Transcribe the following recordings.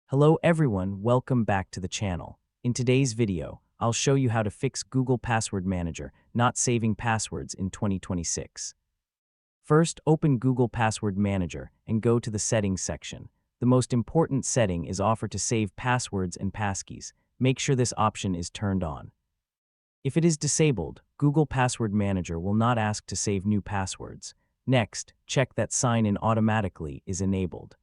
Hello everyone, welcome back to the channel. In today's video, I'll show you how to fix Google Password Manager not saving passwords in 2026. First, open Google Password Manager and go to the Settings section. The most important setting is offer to save passwords and passkeys. Make sure this option is turned on. If it is disabled, Google Password Manager will not ask to save new passwords. Next, check that Sign In Automatically is enabled.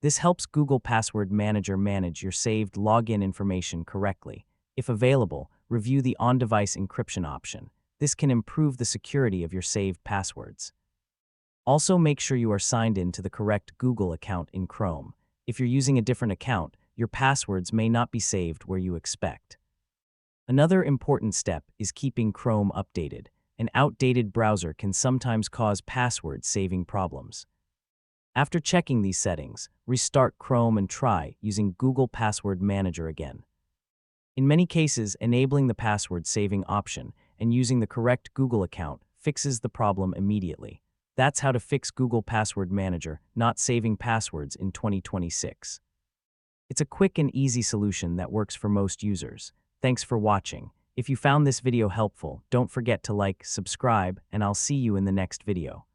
This helps Google Password Manager manage your saved login information correctly. If available, review the on-device encryption option. This can improve the security of your saved passwords. Also, make sure you are signed in to the correct Google account in Chrome. If you're using a different account, your passwords may not be saved where you expect. Another important step is keeping Chrome updated. An outdated browser can sometimes cause password saving problems. After checking these settings, restart Chrome and try using Google Password Manager again. In many cases, enabling the password saving option and using the correct Google account fixes the problem immediately. That's how to fix Google Password Manager not saving passwords in 2026. It's a quick and easy solution that works for most users. Thanks for watching. If you found this video helpful, don't forget to like, subscribe, and I'll see you in the next video.